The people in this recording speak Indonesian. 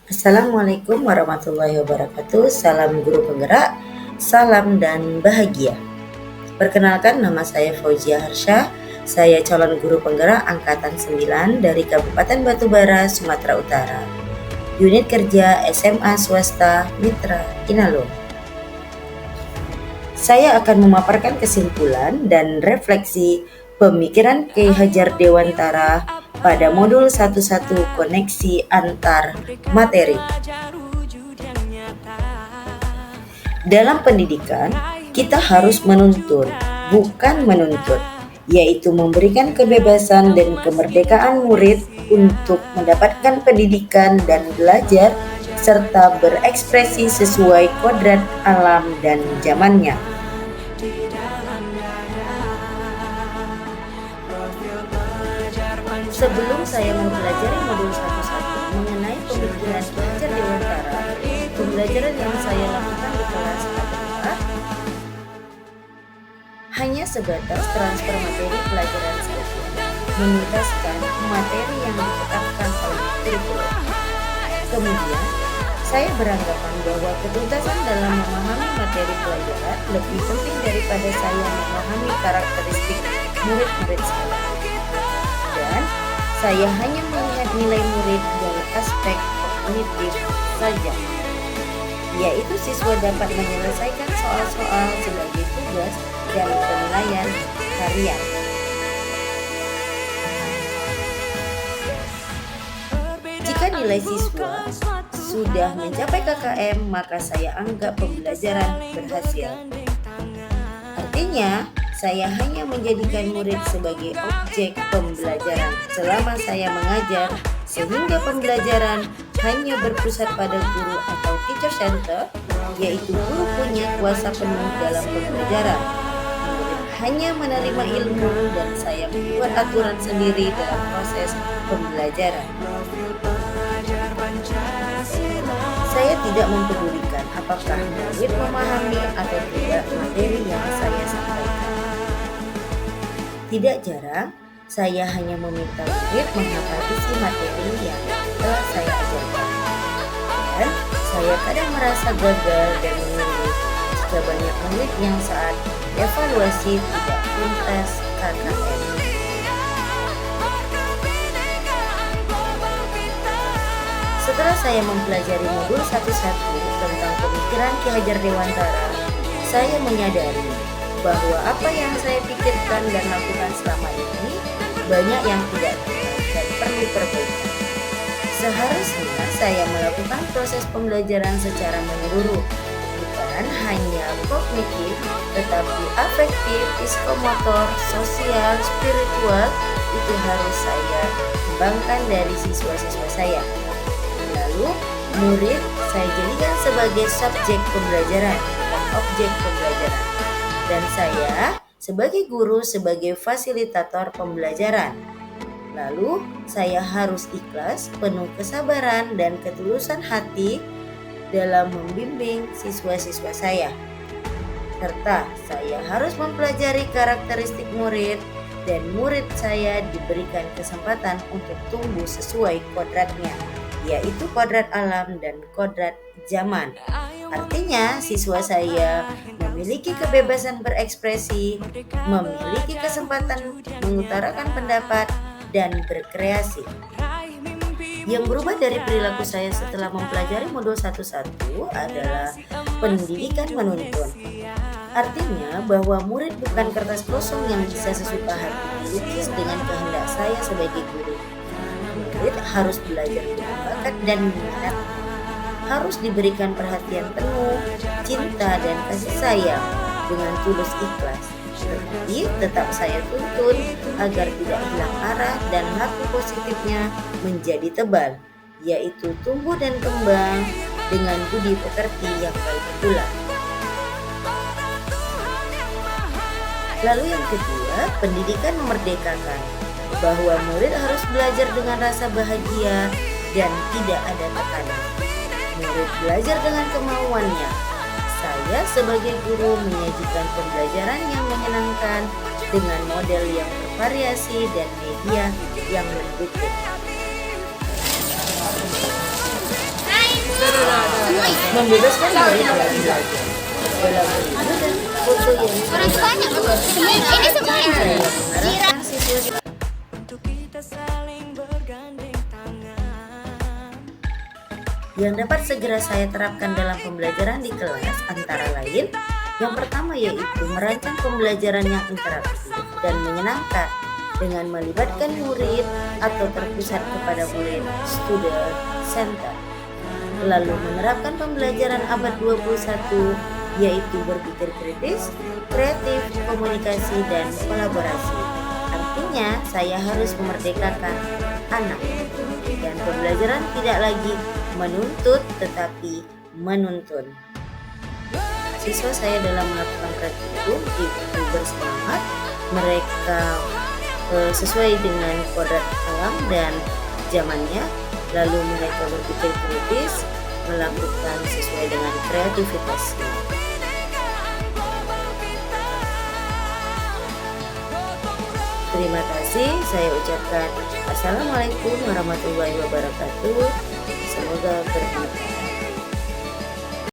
Assalamualaikum warahmatullahi wabarakatuh. Salam guru penggerak, salam dan bahagia. Perkenalkan, nama saya Fauzia Harsha. Saya calon guru penggerak angkatan 9 dari Kabupaten Batubara, Sumatera Utara. Unit kerja SMA Swasta Mitra Inalum. Saya akan memaparkan kesimpulan dan refleksi pemikiran Ki Hajar Dewantara pada modul 11 koneksi antar materi. Dalam pendidikan, kita harus menuntun, bukan menuntut, yaitu memberikan kebebasan dan kemerdekaan murid untuk mendapatkan pendidikan dan belajar serta berekspresi sesuai kodrat alam dan zamannya. Sebelum saya mempelajari modul 11 mengenai pemikiran Ki Hajar Dewantara, pembelajaran yang saya lakukan di kelas adalah hanya sebatas transfer materi pelajaran saja, menuntaskan materi yang ditetapkan oleh kurikulum. Kemudian, saya beranggapan bahwa ketuntasan dalam memahami materi pelajaran lebih penting daripada saya memahami karakteristik murid-murid saya. Dan saya hanya melihat nilai murid dari aspek kognitif saja, yaitu siswa dapat menyelesaikan soal-soal sebagai tugas dan penilaian harian. Jika nilai siswa sudah mencapai KKM, maka saya anggap pembelajaran berhasil. Artinya, saya hanya menjadikan murid sebagai objek pembelajaran selama saya mengajar, sehingga pembelajaran hanya berpusat pada guru atau teacher center, yaitu guru punya kuasa penuh dalam pembelajaran. Murid hanya menerima ilmu dan saya membuat aturan sendiri dalam proses pembelajaran. Saya tidak mempedulikan apakah murid memahami atau tidak materi yang saya sampaikan. Tidak jarang, saya hanya meminta murid menghafal isi materi yang telah saya ajarkan. Dan saya kadang merasa gagal dan mengeluh jika banyak murid yang saat evaluasi tidak tuntas KKM. Setelah saya mempelajari modul 11 tentang pemikiran Ki Hajar Dewantara, saya menyadari bahwa apa yang saya pikirkan dan lakukan selama ini banyak yang tidak tepat dan perlu perbaikan. Seharusnya saya melakukan proses pembelajaran secara menyeluruh, bukan hanya kognitif, tetapi afektif, psikomotor, sosial, spiritual, itu harus saya kembangkan dari siswa-siswa saya. Lalu, murid saya jadikan sebagai subjek pembelajaran, bukan objek pembelajaran. Dan saya sebagai guru sebagai fasilitator pembelajaran. Lalu saya harus ikhlas, penuh kesabaran dan ketulusan hati dalam membimbing siswa-siswa saya. Serta saya harus mempelajari karakteristik murid dan murid saya diberikan kesempatan untuk tumbuh sesuai kodratnya, yaitu kodrat alam dan kodrat zaman. Artinya, siswa saya memiliki kebebasan berekspresi, memiliki kesempatan mengutarakan pendapat, dan berkreasi. Yang berubah dari perilaku saya setelah mempelajari modul 11 adalah pendidikan menuntun. Artinya bahwa murid bukan kertas kosong yang bisa sesuka hati dilukis dengan kehendak saya sebagai guru. Murid harus belajar dengan bakat dan minat, harus diberikan perhatian penuh, cinta dan kasih sayang dengan tulus ikhlas. Tetapi tetap saya tuntun agar tidak hilang arah dan laku positifnya menjadi tebal, yaitu tumbuh dan kembang dengan budi pekerti yang baik pula. Lalu yang kedua, pendidikan memerdekakan, bahwa murid harus belajar dengan rasa bahagia dan tidak ada tekanan. Murid belajar dengan kemauannya. Saya sebagai guru menyajikan pembelajaran yang menyenangkan dengan model yang bervariasi dan media yang mendukung. membebaskan diri dalam belajar, dalam video dan foto yang Orang tuanya ini semuanya. saya mengharapkan siswa yang dapat segera saya terapkan dalam pembelajaran di kelas antara lain yang pertama yaitu merancang pembelajaran yang interaktif dan menyenangkan dengan melibatkan murid atau terpusat kepada murid student center, lalu menerapkan pembelajaran abad 21 yaitu berpikir kritis, kreatif, komunikasi, dan kolaborasi. Artinya saya harus memerdekakan anak dan pembelajaran tidak lagi menuntut tetapi menuntun. Siswa saya dalam melakukan praktikum itu bersemangat, mereka sesuai dengan kodrat alam dan zamannya, lalu mereka berpikir kritis, melakukan sesuai dengan kreativitasnya. Terima kasih, saya ucapkan Assalamualaikum warahmatullahi wabarakatuh. Semoga bermanfaat.